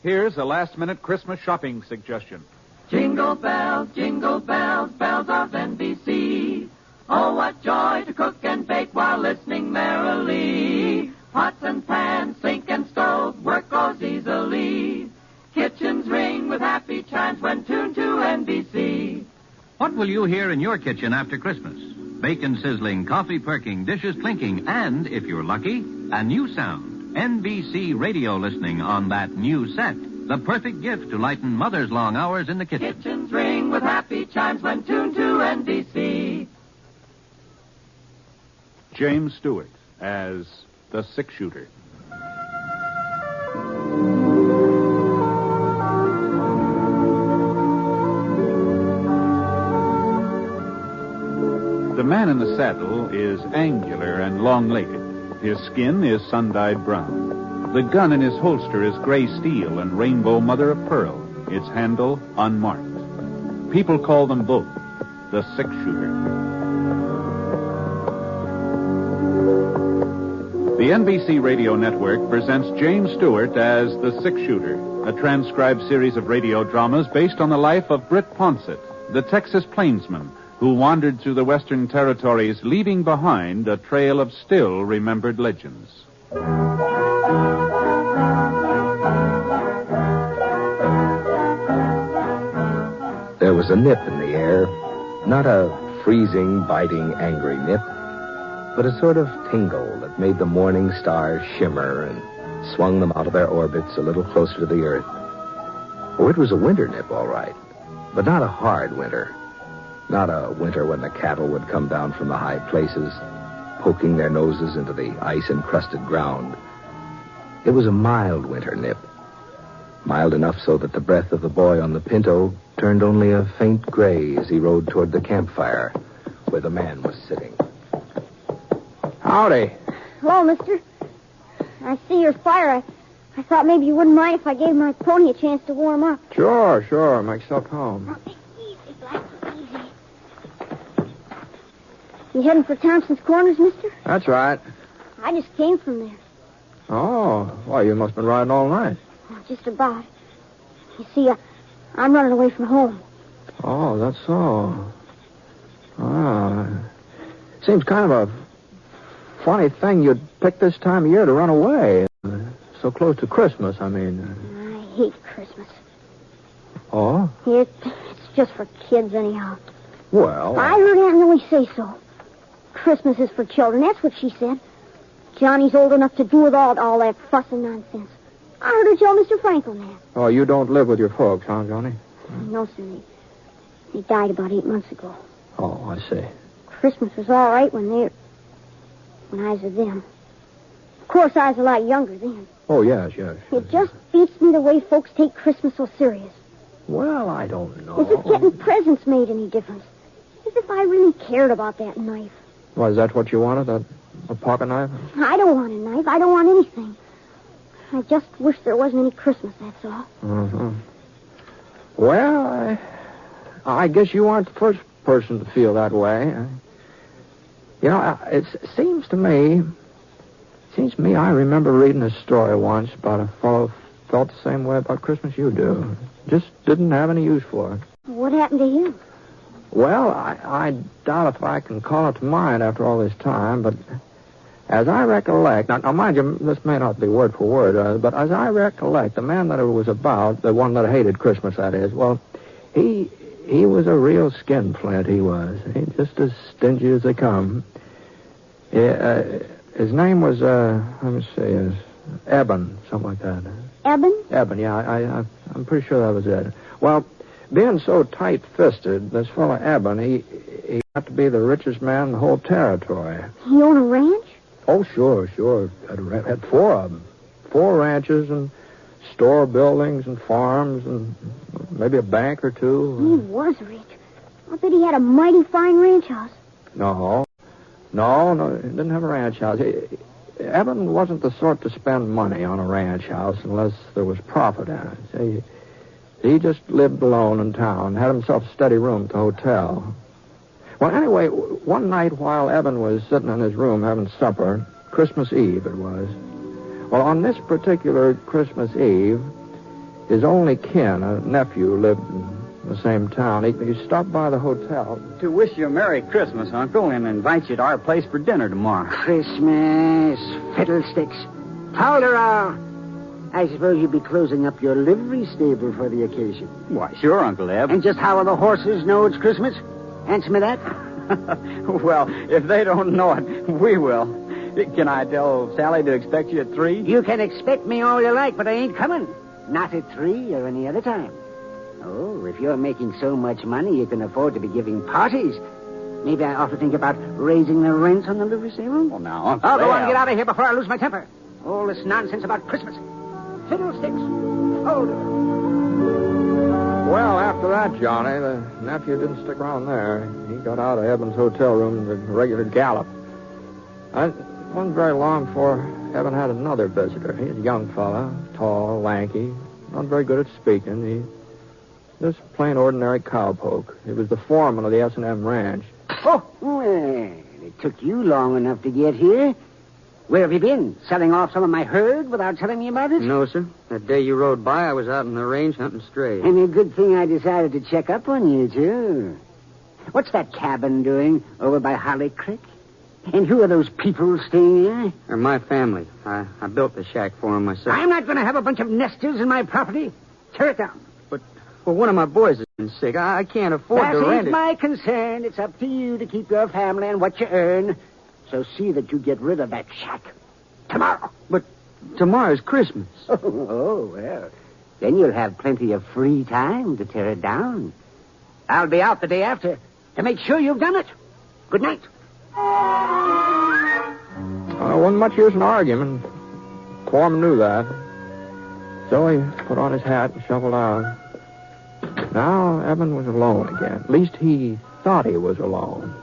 Here's a last-minute Christmas shopping suggestion. Jingle bells, bells of NBC. Oh, what joy to cook and bake while listening merrily. Pots and pans, sink and stove, work goes easily. Kitchens ring with happy chimes when tuned to NBC. What will you hear in your kitchen after Christmas? Bacon sizzling, coffee perking, dishes clinking, and, if you're lucky, a new sound. NBC radio listening on that new set. The perfect gift to lighten Mother's long hours in the kitchen. Kitchens ring with happy chimes when tuned to NBC. James Stewart as the six-shooter. The man in the saddle is angular and long-legged. His skin is sun-dyed brown. The gun in his holster is gray steel and rainbow mother of pearl, its handle unmarked. People call them both the six-shooter. The NBC Radio Network presents James Stewart as the six-shooter, a transcribed series of radio dramas based on the life of Britt Ponsetts, the Texas plainsman who wandered through the Western Territories, leaving behind a trail of still-remembered legends. There was a nip in the air, not a freezing, biting, angry nip, but a sort of tingle that made the morning stars shimmer and swung them out of their orbits a little closer to the earth. Oh, it was a winter nip, all right, but not a hard winter. Not a winter when the cattle would come down from the high places, poking their noses into the ice-encrusted ground. It was a mild winter nip. Mild enough so that the breath of the boy on the pinto turned only a faint gray as he rode toward the campfire where the man was sitting. Howdy. Hello, mister. I see your fire. I thought maybe you wouldn't mind if I gave my pony a chance to warm up. Sure. Make yourself home. Easy, Black, easy. You heading for Thompson's Corners, mister? That's right. I just came from there. Oh, well, you must have been riding all night. Oh, just about. You see, I'm running away from home. Oh, that's so. Seems kind of a funny thing you'd pick this time of year to run away. So close to Christmas, I mean. I hate Christmas. Oh? It's just for kids, anyhow. Well... I heard Aunt Millie say so. Christmas is for children, that's what she said. Johnny's old enough to do with all that fuss and nonsense. I heard her tell Mr. Franklin that. Oh, you don't live with your folks, huh, Johnny? No, sir. They died about 8 months ago. Oh, I see. Christmas was all right when I was with them. Of course, I was a lot younger then. Oh, yes. It just beats me the way folks take Christmas so serious. Well, I don't know. As if getting presents made any difference. As if I really cared about that knife. Well, is that what you wanted, a pocket knife? I don't want a knife. I don't want anything. I just wish there wasn't any Christmas, that's all. Mm-hmm. Well, I guess you aren't the first person to feel that way. You know, it seems to me I remember reading a story once about a fellow who felt the same way about Christmas you do. Just didn't have any use for it. What happened to him? Well, I doubt if I can call it to mind after all this time, but as I recollect, now mind you, this may not be word for word, but as I recollect, the man that it was about, the one that hated Christmas, that is, well, he was a real skinflint, he was. He just as stingy as they come. His name was, let me see, Eben, something like that. Eben? Eben, yeah, I'm pretty sure that was it. Well, being so tight-fisted, this fellow Eben, he got to be the richest man in the whole territory. He owned a ranch? Oh, sure. Had 4 of them. 4 ranches and store buildings and farms and maybe a bank or 2. He was rich. I bet he had a mighty fine ranch house. No, he didn't have a ranch house. Eben wasn't the sort to spend money on a ranch house unless there was profit in it. See, he just lived alone in town, had himself a steady room at the hotel. Well, anyway, one night while Eben was sitting in his room having supper, Christmas Eve it was. Well, on this particular Christmas Eve, His only kin, a nephew, lived in the same town. He stopped by the hotel. To wish you a Merry Christmas, Uncle, and invite you to our place for dinner tomorrow. Christmas, fiddlesticks. Polderall. I suppose you'd be closing up your livery stable for the occasion. Why, sure, Uncle Eb. And just how will the horses know it's Christmas? Answer me that. Well, if they don't know it, we will. Can I tell Sally to expect you at 3? You can expect me all you like, but I ain't coming. Not at 3 or any other time. Oh, if you're making so much money you can afford to be giving parties, maybe I ought to think about raising the rent on the livery stable. Well, now, Uncle I'll go on Eb. and get out of here before I lose my temper. All this nonsense about Christmas. Fiddlesticks. Hold it. Well, after that, Johnny, the nephew didn't stick around there. He got out of Eben's hotel room in a regular gallop. It wasn't very long before Eben had another visitor. He was a young fella, tall, lanky, not very good at speaking. He just plain ordinary cowpoke. He was the foreman of the S&M ranch. Oh, well, it took you long enough to get here. Where have you been? Selling off some of my herd without telling me about it? No, sir. That day you rode by, I was out in the range hunting strays. And a good thing I decided to check up on you, too. What's that cabin doing over by Holly Creek? And who are those people staying there? They're my family. I built the shack for them myself. I'm not going to have a bunch of nesters in my property. Tear it down. Well, one of my boys has been sick. I can't afford to rent That ain't it. my concern. It's up to you to keep your family and what you earn. So see that you get rid of that shack. Tomorrow. But tomorrow's Christmas. Oh, well. Then you'll have plenty of free time to tear it down. I'll be out the day after to make sure you've done it. Good night. Wasn't much use in arguing. Foreman knew that. So he put on his hat and shuffled out. Now Eben was alone again. At least he thought he was alone.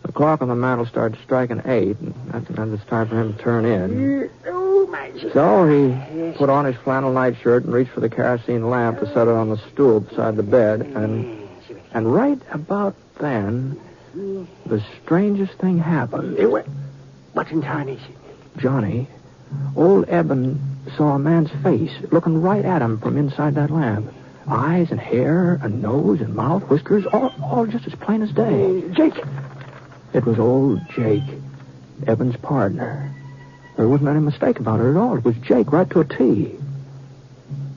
The clock on the mantel started striking 8, and that was time for him to turn in. Oh, my... So he put on his flannel nightshirt and reached for the kerosene lamp to set it on the stool beside the bed. And right about then, the strangest thing happened. What in tarnation? Johnny, old Eben saw a man's face looking right at him from inside that lamp. Eyes and hair and nose and mouth, whiskers, all just as plain as day. Jake! It was old Jake, Eben's partner. There wasn't any mistake about it at all. It was Jake right to a T.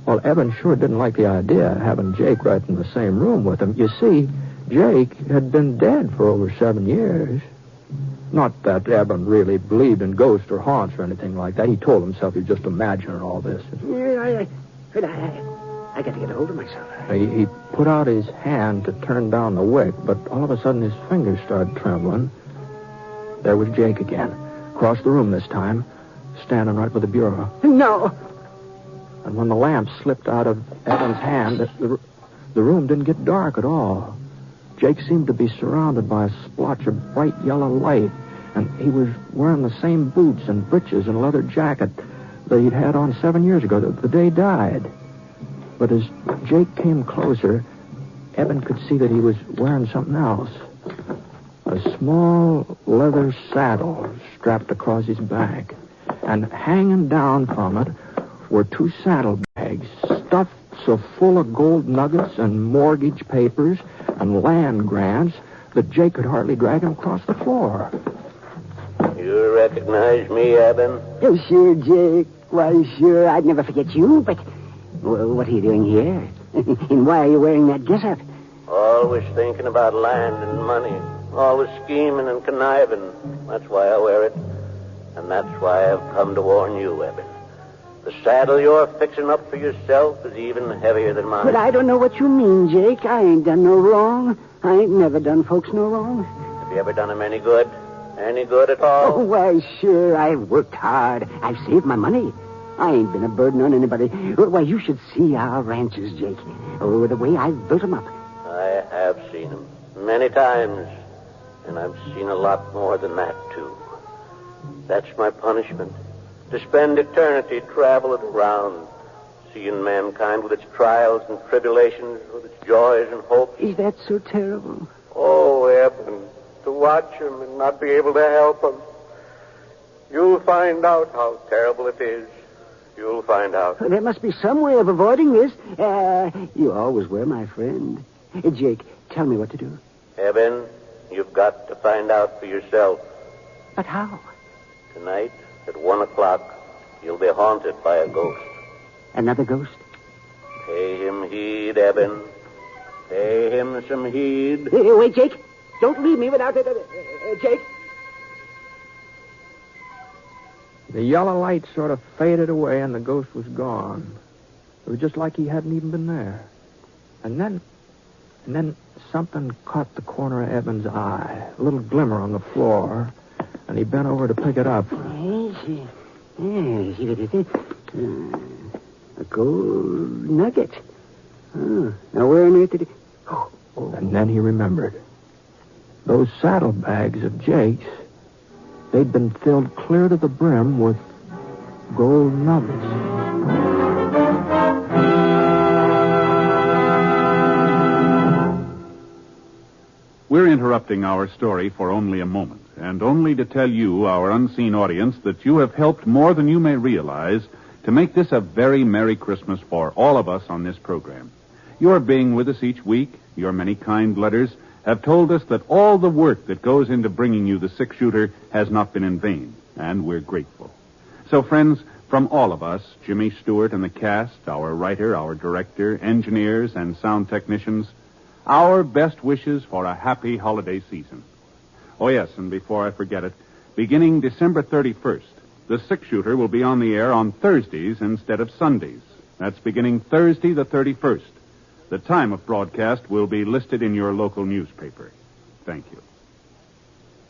Well, Eben sure didn't like the idea of having Jake right in the same room with him. You see, Jake had been dead for over 7 years. Not that Eben really believed in ghosts or haunts or anything like that. He told himself he was just imagining all this. Yeah, I got to get a hold of myself. He put out his hand to turn down the wick, but all of a sudden his fingers started trembling. There was Jake again, across the room this time, standing right by the bureau. No. And when the lamp slipped out of Eben's hand, the room didn't get dark at all. Jake seemed to be surrounded by a splotch of bright yellow light, and he was wearing the same boots and breeches and leather jacket that he'd had on 7 years ago, the day he died. But as Jake came closer, Eben could see that he was wearing something else. A small leather saddle strapped across his back. And hanging down from it were 2 saddlebags stuffed so full of gold nuggets and mortgage papers and land grants that Jake could hardly drag him across the floor. You recognize me, Eben? Oh, sure, Jake. Why, sure. I'd never forget you, but... Well, what are you doing here? And why are you wearing that getup? Always thinking about land and money. Always scheming and conniving. That's why I wear it. And that's why I've come to warn you, Eben. The saddle you're fixing up for yourself is even heavier than mine. But I don't know what you mean, Jake. I ain't done no wrong. I ain't never done folks no wrong. Have you ever done them any good? Any good at all? Oh, why, sure. I've worked hard. I've saved my money. I ain't been a burden on anybody. Why, you should see our ranches, Jake. Oh, the way I've built them up. I have seen them many times. And I've seen a lot more than that, too. That's my punishment. To spend eternity traveling around, seeing mankind with its trials and tribulations, with its joys and hopes. Is that so terrible? Oh, Eben, to watch him and not be able to help him. You'll find out how terrible it is. You'll find out. There must be some way of avoiding this. You always were my friend. Jake, tell me what to do. Eben, you've got to find out for yourself. But how? Tonight, at 1 o'clock, you'll be haunted by a ghost. Another ghost? Pay him heed, Eben. Pay him some heed. Wait, Jake. Don't leave me without it. Jake. The yellow light sort of faded away and the ghost was gone. It was just like he hadn't even been there. And then something caught the corner of Eben's eye. A little glimmer on the floor. And he bent over to pick it up. A gold nugget. Oh, now where on earth did it... Oh. And then he remembered. Those saddlebags of Jake's, they'd been filled clear to the brim with gold nuggets. We're interrupting our story for only a moment, and only to tell you, our unseen audience, that you have helped more than you may realize to make this a very Merry Christmas for all of us on this program. Your being with us each week, your many kind letters, have told us that all the work that goes into bringing you the six-shooter has not been in vain, and we're grateful. So, friends, from all of us, Jimmy Stewart and the cast, our writer, our director, engineers, and sound technicians, our best wishes for a happy holiday season. Oh, yes, and before I forget it, beginning December 31st, the six-shooter will be on the air on Thursdays instead of Sundays. That's beginning Thursday the 31st. The time of broadcast will be listed in your local newspaper. Thank you.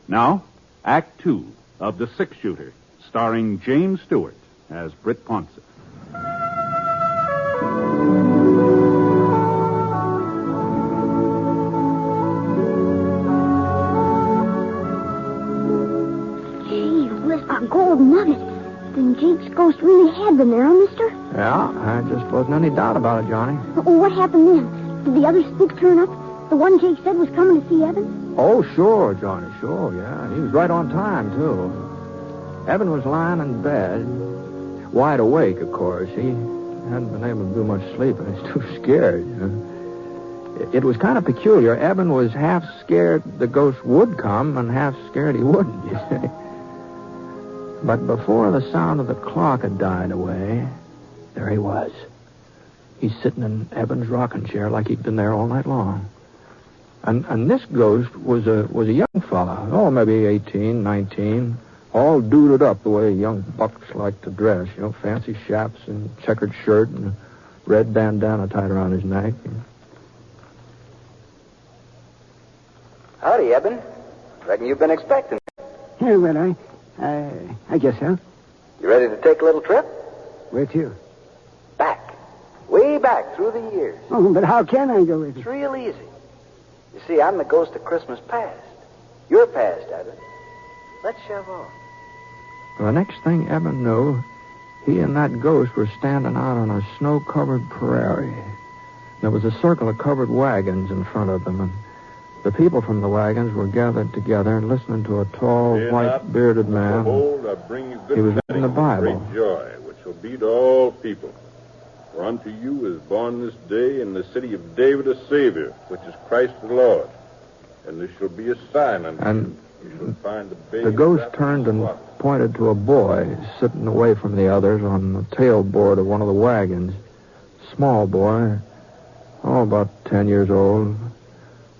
Now, Act 2 of The Six-Shooter, starring James Stewart as Britt Ponsetts. Gee whiz, a gold nugget. Then Jake's ghost really had been there, huh, mister? Yeah, there just wasn't any doubt about it, Johnny. Oh, what happened then? Did the other spook turn up? The one Jake said was coming to see Evan? Oh, sure, Johnny, sure, yeah. He was right on time, too. Evan was lying in bed, wide awake, of course. He hadn't been able to do much sleeping. He's too scared. It was kind of peculiar. Evan was half scared the ghost would come and half scared he wouldn't, you see. But before the sound of the clock had died away, there he was. He's sitting in Evan's rocking chair like he'd been there all night long. And this ghost was a young fella. Oh, maybe 18, 19. All duded up the way young bucks like to dress. You know, fancy chaps and checkered shirt and a red bandana tied around his neck. Howdy, Eben. Reckon you've been expecting me. Yeah, well, I guess so. You ready to take a little trip? Where to? Back. Way back through the years. Oh, but how can I go with you? It's real easy. You see, I'm the ghost of Christmas past. You're past, Eben. Let's shove off. Well, the next thing Evan knew, he and that ghost were standing out on a snow-covered prairie. There was a circle of covered wagons in front of them, and the people from the wagons were gathered together and listening to a tall, white-bearded man. Behold, I bring you good He was reading the Bible. Great joy, which will be to all people. For unto you is born this day in the city of David a Savior, which is Christ the Lord. And this shall be a sign unto you. You shall find the baby. The ghost turned and pointed to a boy sitting away from the others on the tailboard of one of the wagons. Small boy, about 10 years old,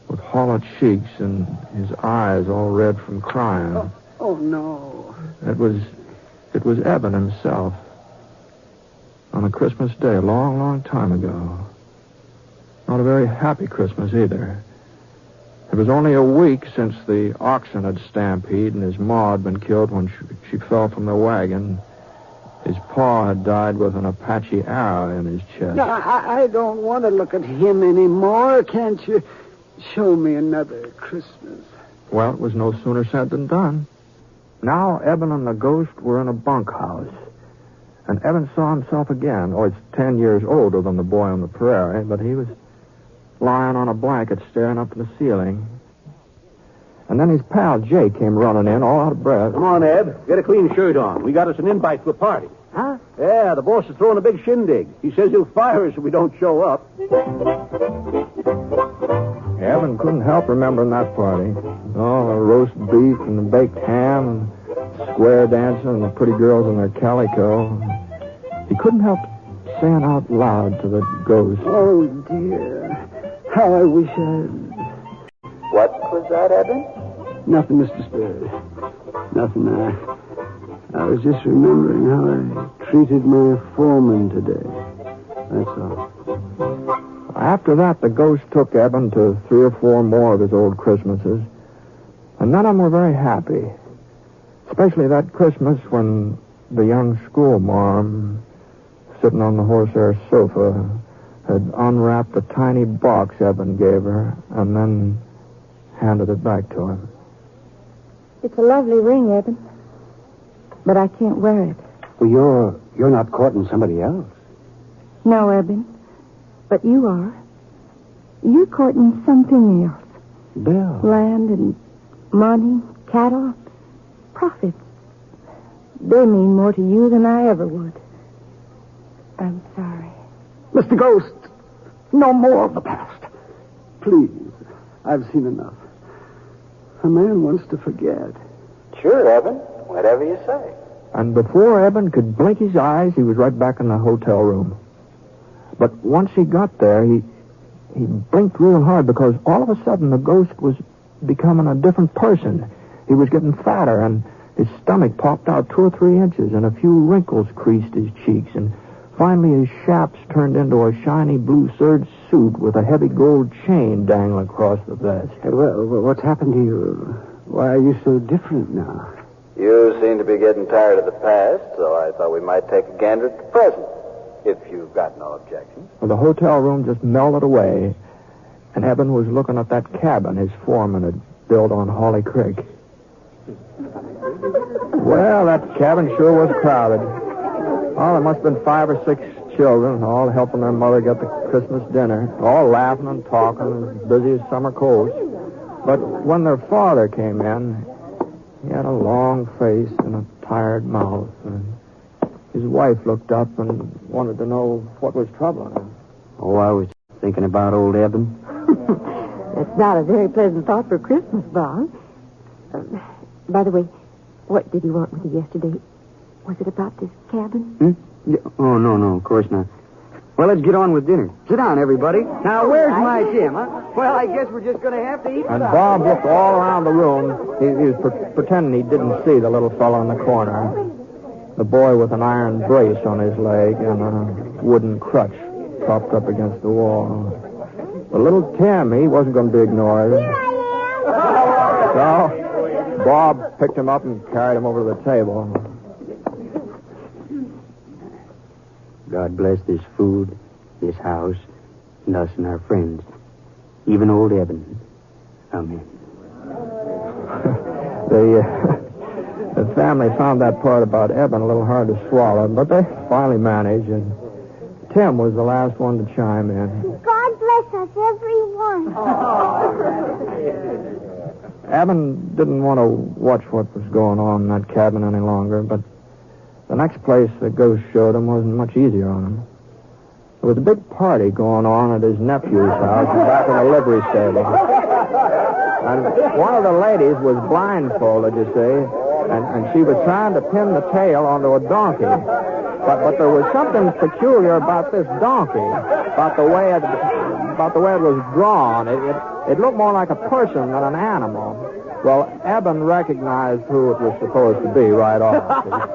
with hollow cheeks and his eyes all red from crying. Oh no. It was Eben himself. On a Christmas day, a long, long time ago. Not a very happy Christmas either. It was only a week since the oxen had stampeded and his ma had been killed when she fell from the wagon. His paw had died with an Apache arrow in his chest. No, I don't want to look at him anymore. Can't you show me another Christmas? Well, it was no sooner said than done. Now Eben and the ghost were in a bunkhouse. And Eben saw himself again. Oh, it's 10 years older than the boy on the prairie, but he was lying on a blanket staring up at the ceiling. And then his pal Jake came running in, all out of breath. Come on, Eb. Get a clean shirt on. We got us an invite to a party. Huh? Yeah, the boss is throwing a big shindig. He says he'll fire us if we don't show up. Evan couldn't help remembering that party. All the roast beef and the baked ham and square dancing and the pretty girls in their calico. He couldn't help saying out loud to the ghost. Oh, dear. How I wish I... What was that, Eben? Nothing, Mr. Spirit. Nothing. I was just remembering how I treated my foreman today. That's all. After that, the ghost took Eben to 3 or 4 more of his old Christmases. And none of them were very happy. Especially that Christmas when the young schoolmarm, sitting on the horsehair sofa, had unwrapped a tiny box Eben gave her and then handed it back to him. It's a lovely ring, Eben. But I can't wear it. Well, you're not courting somebody else. No, Eben. But you are. You're courting something else. Bill. Land and money, cattle, profits. They mean more to you than I ever would. I'm sorry. Mr. Ghost, no more of the past. Please, I've seen enough. A man wants to forget. Sure, Eben. Whatever you say. And before Eben could blink his eyes, he was right back in the hotel room. But once he got there, he blinked real hard because all of a sudden the ghost was becoming a different person. He was getting fatter, and his stomach popped out 2 or 3 inches, and a few wrinkles creased his cheeks, and finally his chaps turned into a shiny blue serge suit with a heavy gold chain dangling across the vest. Hey, well, what's happened to you? Why are you so different now? You seem to be getting tired of the past, so I thought we might take a gander at the present, if you've got no objections. Well, the hotel room just melted away, and Eben was looking at that cabin his foreman had built on Holly Creek. Well, that cabin sure was crowded. Oh, there must have been 5 or 6 children, all helping their mother get the Christmas dinner, all laughing and talking, as busy as summer colds. But when their father came in, he had a long face and a tired mouth, and his wife looked up and wanted to know what was troubling him. Oh, I was thinking about old Eben. That's not a very pleasant thought for Christmas, Bob. By the way, what did he want with you yesterday? Was it about this cabin? Yeah. Oh, no, of course not. Well, let's get on with dinner. Sit down, everybody. Now, where's my Tim, huh? Well, I guess we're just going to have to eat. And Bob looked all around the room. He was pretending he didn't see the little fellow in the corner. The boy with an iron brace on his leg and a wooden crutch propped up against the wall. But little Tim, he wasn't going to be ignored. Here I So Bob picked him up and carried him over to the table. God bless this food, this house, and us and our friends. Even old Eben. Amen. The family found that part about Eben a little hard to swallow, but they finally managed, and Tim was the last one to chime in. God bless us, everyone. Eben didn't want to watch what was going on in that cabin any longer, but the next place the ghost showed him wasn't much easier on him. There was a big party going on at his nephew's house back in the livery stable. And one of the ladies was blindfolded, you see, and she was trying to pin the tail onto a donkey. But there was something peculiar about this donkey, about the way it was drawn. It looked more like a person than an animal. Well, Eben recognized who it was supposed to be right off.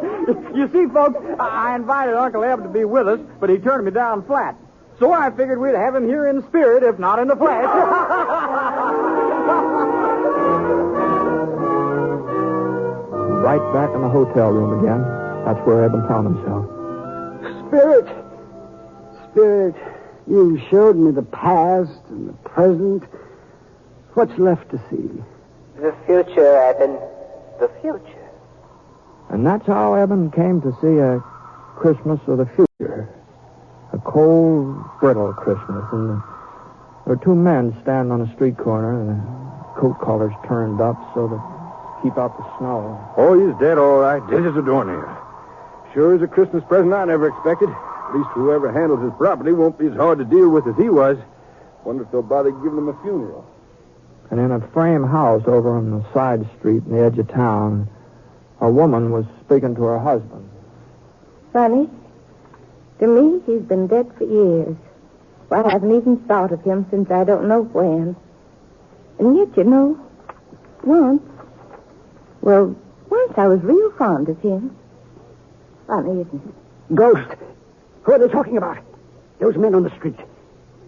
You see, folks, I invited Uncle Eb to be with us, but he turned me down flat. So I figured we'd have him here in spirit, if not in the flesh. Right back in the hotel room again. That's where Eben found himself. Spirit, you showed me the past and the present. What's left to see? The future, Eben. The future. And that's how Eben came to see a Christmas of the future. A cold, brittle Christmas. And there were 2 men standing on a street corner, and their coat collars turned up so to keep out the snow. Oh, he's dead, all right. This is the door here. Sure is a Christmas present I never expected. At least whoever handles his property won't be as hard to deal with as he was. Wonder if they'll bother giving him a funeral. And in a frame house over on the side street in the edge of town, a woman was speaking to her husband. Funny. To me, he's been dead for years. Well, I haven't even thought of him since I don't know when. And yet, once I was real fond of him. Funny, isn't it? Ghost. Who are they talking about? Those men on the street.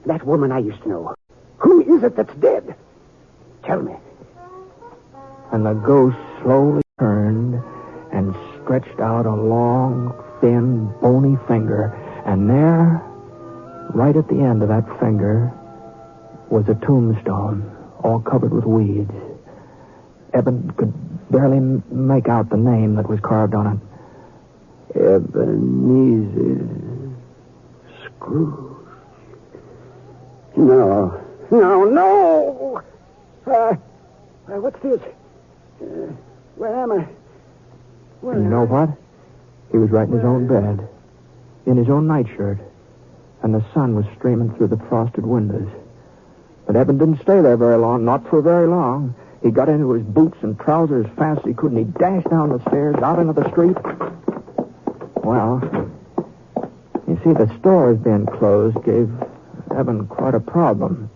That woman I used to know. Who is it that's dead? Tell me. And the ghost slowly turned and stretched out a long, thin, bony finger. And there, right at the end of that finger, was a tombstone, all covered with weeds. Eben could barely make out the name that was carved on it. Ebenezer Scrooge. No. What's this? Where am I? And you know what? He was right in his own bed, in his own nightshirt, and the sun was streaming through the frosted windows. But Eben didn't stay there very long, not for very long. He got into his boots and trousers as fast as he could, and he dashed down the stairs, out into the street. Well, you see, the stores being closed gave Eben quite a problem.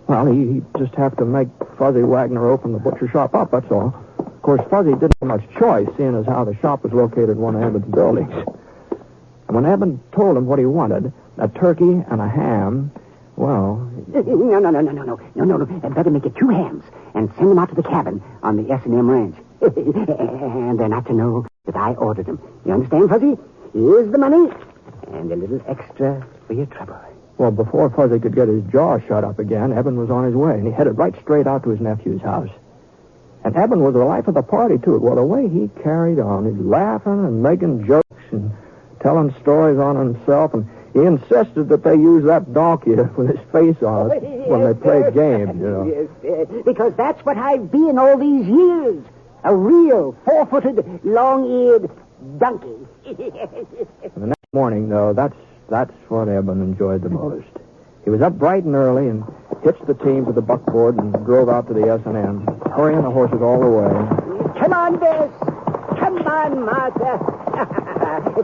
Well, he'd just have to make Fuzzy Wagner open the butcher shop up, that's all. Of course, Fuzzy didn't have much choice, seeing as how the shop was located in one of Eben's buildings. And when Eben told him what he wanted, a turkey and a ham, well... No. Better make it 2 hams and send them out to the cabin on the S&M ranch. And they're not to know that I ordered them. You understand, Fuzzy? Here's the money and a little extra for your trouble. Well, before Fuzzy could get his jaw shut up again, Eben was on his way, and he headed right straight out to his nephew's house. And Eben was the life of the party, too. Well, the way he carried on, he's laughing and making jokes and telling stories on himself, and he insisted that they use that donkey with his face on it when they played games, Yes, because that's what I've been all these years. A real 4-footed, long-eared donkey. The next morning, though, that's what Eben enjoyed the most. He was up bright and early and hitched the team to the buckboard and drove out to the S&M, hurrying the horses all the way. Come on, Bess. Come on, Martha.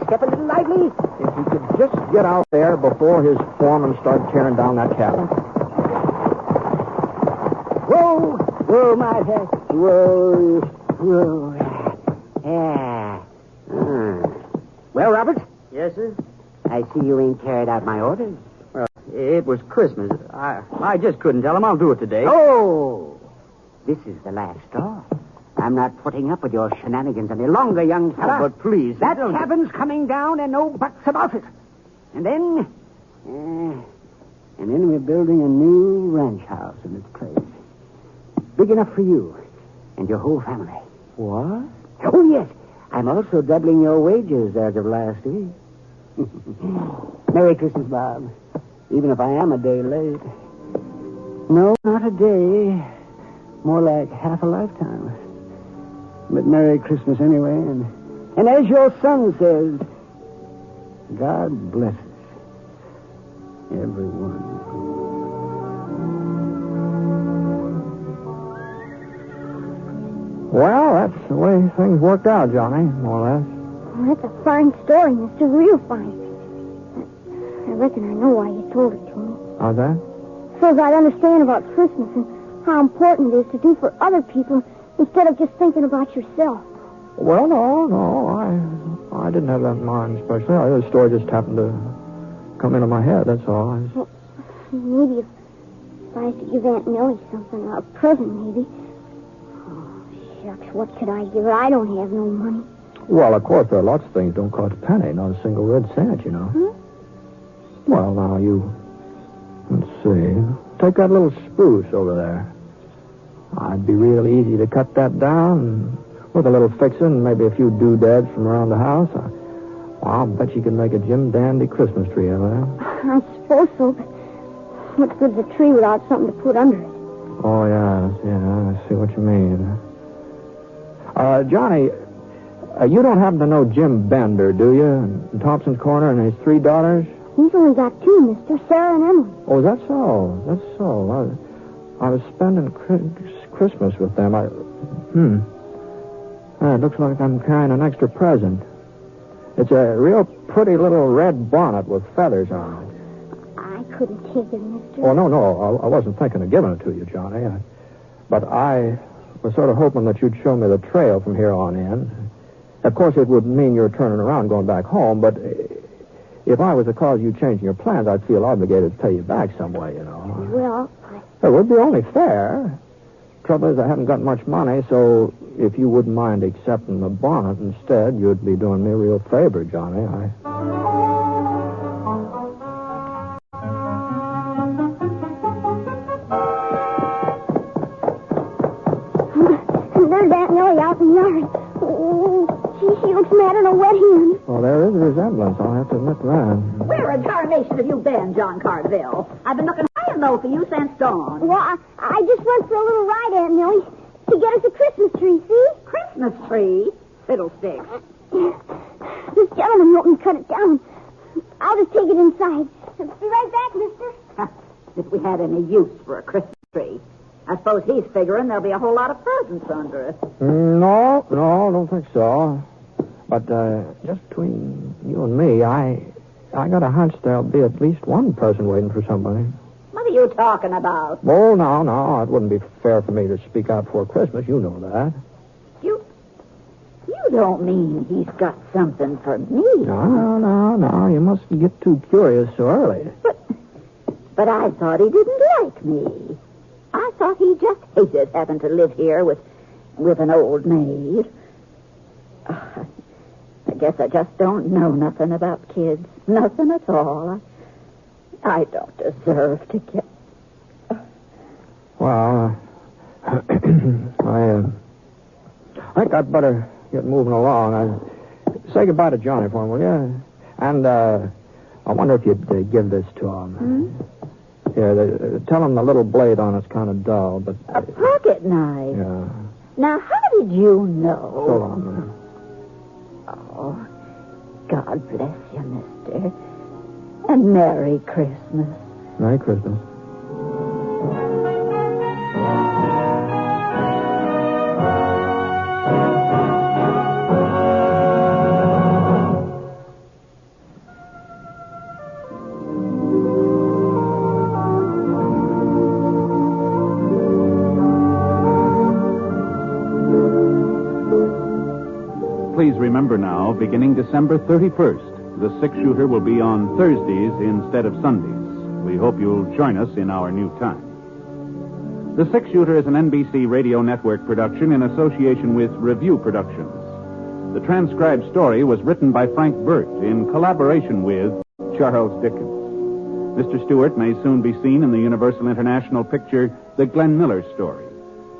Step a little lively. If he could just get out there before his foreman started tearing down that cabin. Whoa, Martha. Whoa. Yeah. Well, Robert? Yes, sir? I see you ain't carried out my orders. Well, it was Christmas. I just couldn't tell him I'll do it today. Oh! This is the last straw. I'm not putting up with your shenanigans any longer, young fella. Oh, but please... That cabin's coming down and no buts about it. And then we're building a new ranch house in its place. Big enough for you and your whole family. What? Oh, yes. I'm also doubling your wages as of last week. Merry Christmas, Bob. Even if I am a day late. No, not a day. More like half a lifetime. But Merry Christmas anyway. And as your son says, God blesses everyone. Well, that's the way things worked out, Johnny, more or less. Well, that's a fine story, mister. Real fine. I reckon I know why you told it to me. How's that? So I'd understand about Christmas and how important it is to do for other people instead of just thinking about yourself. Well, no. I didn't have that in mind especially. The story just happened to come into my head, that's all. Well, maybe if I had to give Aunt Millie something, a present maybe. Oh, shucks, what could I give her? I don't have no money. Well, of course, there are lots of things that don't cost a penny, not a single red cent, you know. Well, now, let's see. Take that little spruce over there. It'd be real easy to cut that down with a little fixing and maybe a few doodads from around the house. I'll bet you can make a Jim Dandy Christmas tree out of that. I suppose so, but what good's a tree without something to put under it? Oh, yeah, I see what you mean. Johnny, You don't happen to know Jim Bender, do you? In Thompson's Corner and his 3 daughters? He's only got 2, mister. Sarah and Emily. Oh, that's so. That's so. I was spending Christmas with them. It looks like I'm carrying an extra present. It's a real pretty little red bonnet with feathers on it. I couldn't take it, mister. Oh, no. I wasn't thinking of giving it to you, Johnny. But I was sort of hoping that you'd show me the trail from here on in. Of course, it would mean you're turning around going back home, but if I was to cause you changing your plans, I'd feel obligated to pay you back some way, you know. Well, it would be only fair. Trouble is, I haven't got much money, so if you wouldn't mind accepting the bonnet instead, you'd be doing me a real favor, Johnny. There's Aunt Millie out in the yard. Oh, she looks mad in a wet hen. Well, there is a resemblance, I'll have to admit that. Where in tarnation have you been, John Cartville? I've been looking high and low for you since dawn. Well, I just went for a little ride, Aunt Millie, to get us a Christmas tree, see? Christmas tree? Fiddlesticks. This gentleman helped me cut it down. I'll just take it inside. Be right back, mister. If we had any use for a Christmas tree. I suppose he's figuring there'll be a whole lot of presents under it. No, I don't think so. But just between you and me, I got a hunch there'll be at least one person waiting for somebody. What are you talking about? Oh, no. It wouldn't be fair for me to speak out before Christmas. You know that. You don't mean he's got something for me? No. You mustn't get too curious so early. But I thought he didn't like me. I thought he just hated having to live here with an old maid. I guess I just don't know nothing about kids. Nothing at all. I don't deserve to get... Well, I think I'd better get moving along. Say goodbye to Johnny for him, will you? And I wonder if you'd give this to him. Yeah, tell him the little blade on it's kind of dull, but... A pocket knife? Yeah. Now, how did you know? Hold on a minute. Oh, God bless you, mister. And Merry Christmas. Merry Christmas. Please remember now, beginning December 31st, the six-shooter will be on Thursdays instead of Sundays. We hope you'll join us in our new time. The Six-Shooter is an NBC Radio Network production in association with Review Productions. The transcribed story was written by Frank Burt in collaboration with Charles Dickens. Mr. Stewart may soon be seen in the Universal International picture The Glenn Miller Story.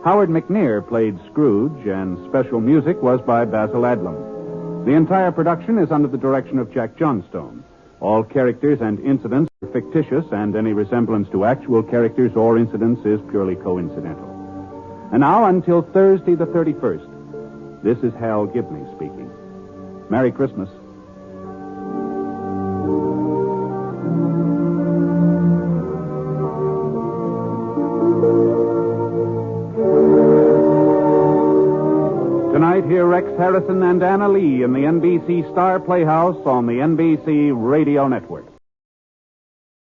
Howard McNear played Scrooge, and special music was by Basil Adlam. The entire production is under the direction of Jack Johnstone. All characters and incidents are fictitious, and any resemblance to actual characters or incidents is purely coincidental. And now, until Thursday the 31st, this is Hal Gibney speaking. Merry Christmas. Tonight, hear Rex Harrison and Anna Lee in the NBC Star Playhouse on the NBC Radio Network.